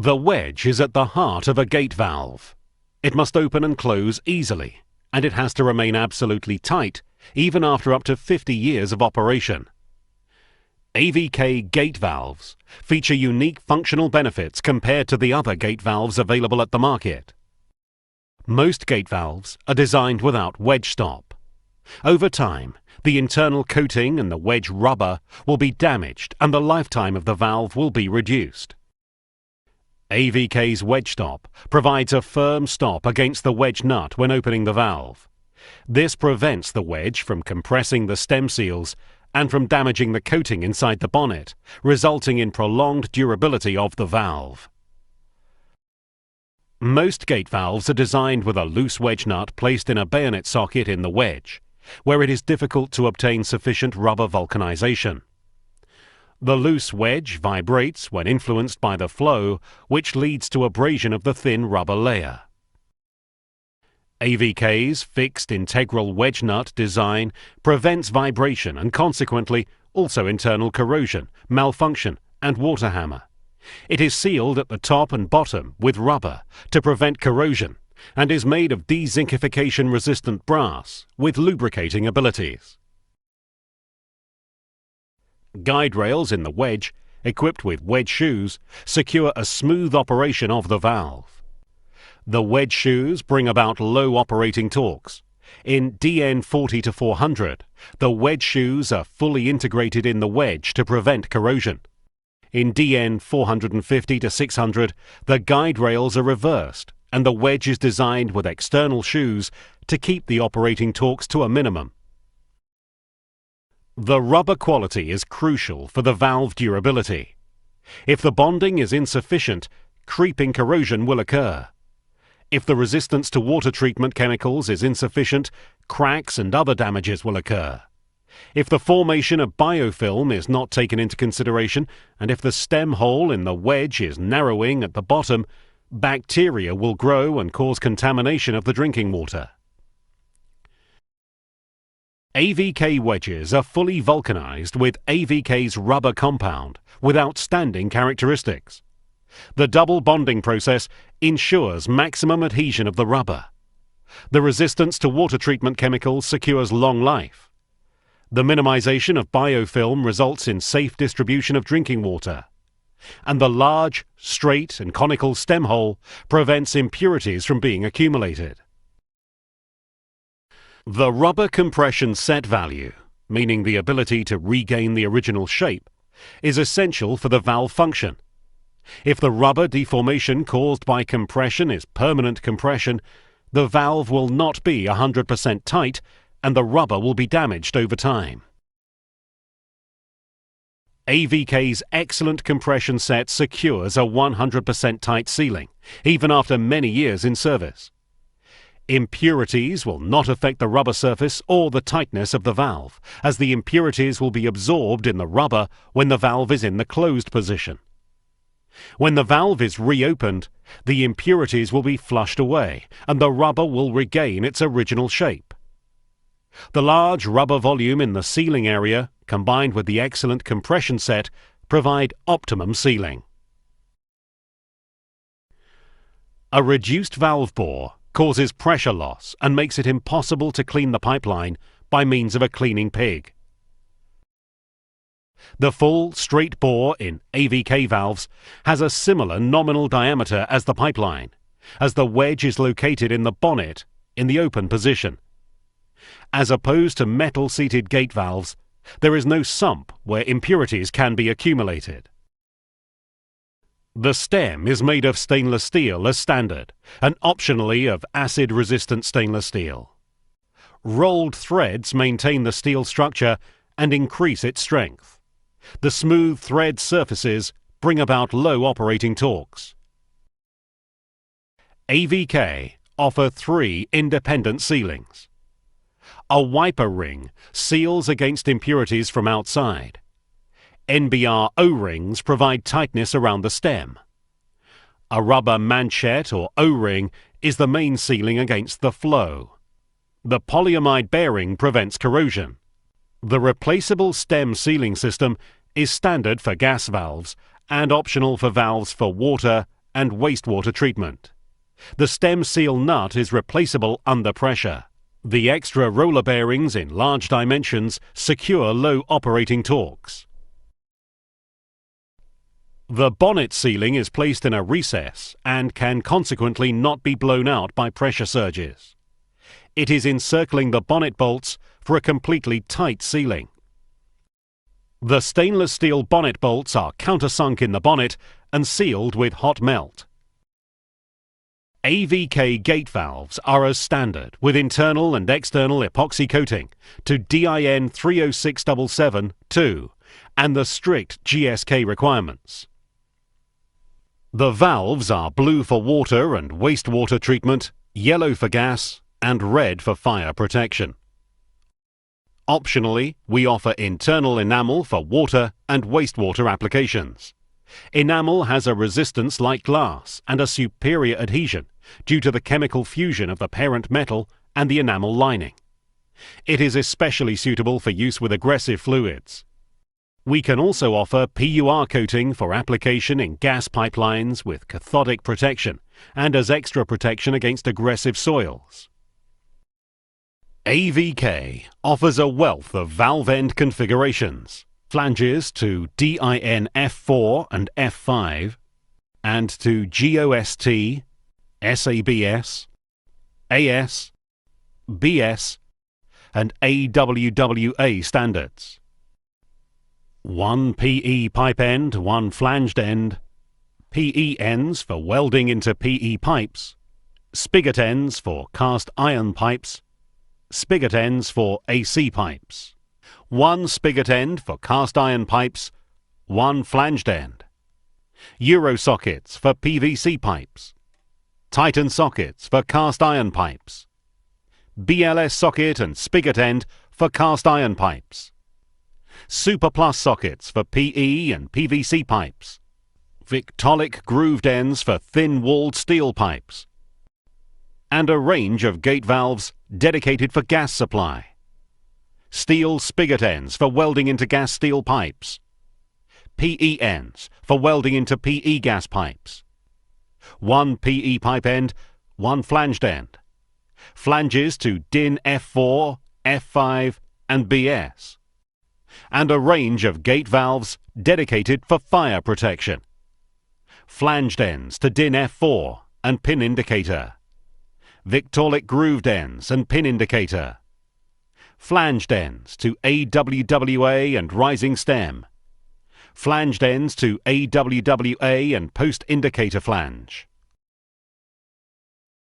The wedge is at the heart of a gate valve. It must open and close easily, and it has to remain absolutely tight, even after up to 50 years of operation. AVK gate valves feature unique functional benefits compared to the other gate valves available at the market. Most gate valves are designed without wedge stop. Over time, the internal coating and the wedge rubber will be damaged and the lifetime of the valve will be reduced. AVK's wedge stop provides a firm stop against the wedge nut when opening the valve. This prevents the wedge from compressing the stem seals and from damaging the coating inside the bonnet, resulting in prolonged durability of the valve. Most gate valves are designed with a loose wedge nut placed in a bayonet socket in the wedge, where it is difficult to obtain sufficient rubber vulcanization. The loose wedge vibrates when influenced by the flow, which leads to abrasion of the thin rubber layer. AVK's fixed integral wedge nut design prevents vibration and consequently also internal corrosion, malfunction and water hammer. It is sealed at the top and bottom with rubber to prevent corrosion and is made of dezinkification resistant brass with lubricating abilities. Guide rails in the wedge, equipped with wedge shoes, secure a smooth operation of the valve. The wedge shoes bring about low operating torques. In DN 40 to 400, the wedge shoes are fully integrated in the wedge to prevent corrosion. In DN 450 to 600, the guide rails are reversed and the wedge is designed with external shoes to keep the operating torques to a minimum. The rubber quality is crucial for the valve durability. If the bonding is insufficient, creeping corrosion will occur. If the resistance to water treatment chemicals is insufficient, cracks and other damages will occur. If the formation of biofilm is not taken into consideration, and if the stem hole in the wedge is narrowing at the bottom, bacteria will grow and cause contamination of the drinking water. AVK wedges are fully vulcanized with AVK's rubber compound with outstanding characteristics. The double bonding process ensures maximum adhesion of the rubber. The resistance to water treatment chemicals secures long life. The minimization of biofilm results in safe distribution of drinking water. And the large, straight and conical stem hole prevents impurities from being accumulated. The rubber compression set value, meaning the ability to regain the original shape, is essential for the valve function. If the rubber deformation caused by compression is permanent compression, the valve will not be 100% tight and the rubber will be damaged over time. AVK's excellent compression set secures a 100% tight sealing, even after many years in service. Impurities will not affect the rubber surface or the tightness of the valve, as the impurities will be absorbed in the rubber when the valve is in the closed position. When the valve is reopened, the impurities will be flushed away and the rubber will regain its original shape. The large rubber volume in the sealing area, combined with the excellent compression set, provide optimum sealing. A reduced valve bore causes pressure loss and makes it impossible to clean the pipeline by means of a cleaning pig. The full straight bore in AVK valves has a similar nominal diameter as the pipeline, as the wedge is located in the bonnet in the open position. As opposed to metal-seated gate valves, there is no sump where impurities can be accumulated. The stem is made of stainless steel as standard, and optionally of acid-resistant stainless steel. Rolled threads maintain the steel structure and increase its strength. The smooth thread surfaces bring about low operating torques. AVK offer 3 independent sealings. A wiper ring seals against impurities from outside. NBR O-rings provide tightness around the stem. A rubber manchette or O-ring is the main sealing against the flow. The polyamide bearing prevents corrosion. The replaceable stem sealing system is standard for gas valves and optional for valves for water and wastewater treatment. The stem seal nut is replaceable under pressure. The extra roller bearings in large dimensions secure low operating torques. The bonnet sealing is placed in a recess and can consequently not be blown out by pressure surges. It is encircling the bonnet bolts for a completely tight sealing. The stainless steel bonnet bolts are countersunk in the bonnet and sealed with hot melt. AVK gate valves are as standard with internal and external epoxy coating to DIN 30677-2 and the strict GSK requirements. The valves are blue for water and wastewater treatment, yellow for gas, and red for fire protection. Optionally, we offer internal enamel for water and wastewater applications. Enamel has a resistance like glass and a superior adhesion due to the chemical fusion of the parent metal and the enamel lining. It is especially suitable for use with aggressive fluids. We can also offer PUR coating for application in gas pipelines with cathodic protection and as extra protection against aggressive soils. AVK offers a wealth of valve end configurations, flanges to DIN F4 and F5, and to GOST, SABS, AS, BS, and AWWA standards. 1 PE pipe end, 1 flanged end, PE ends for welding into PE pipes, spigot ends for cast iron pipes, spigot ends for AC pipes, 1 spigot end for cast iron pipes, 1 flanged end, Euro sockets for PVC pipes, Titan sockets for cast iron pipes, BLS socket and spigot end for cast iron pipes, Super Plus sockets for PE and PVC pipes, Victolic grooved ends for thin-walled steel pipes, and a range of gate valves dedicated for gas supply, steel spigot ends for welding into gas steel pipes, PE ends for welding into PE gas pipes, 1 PE pipe end, 1 flanged end, flanges to DIN F4, F5 and BS, and a range of gate valves dedicated for fire protection, flanged ends to DIN F4 and pin indicator, Victolic grooved ends and pin indicator, flanged ends to AWWA and rising stem, flanged ends to AWWA and post indicator flange,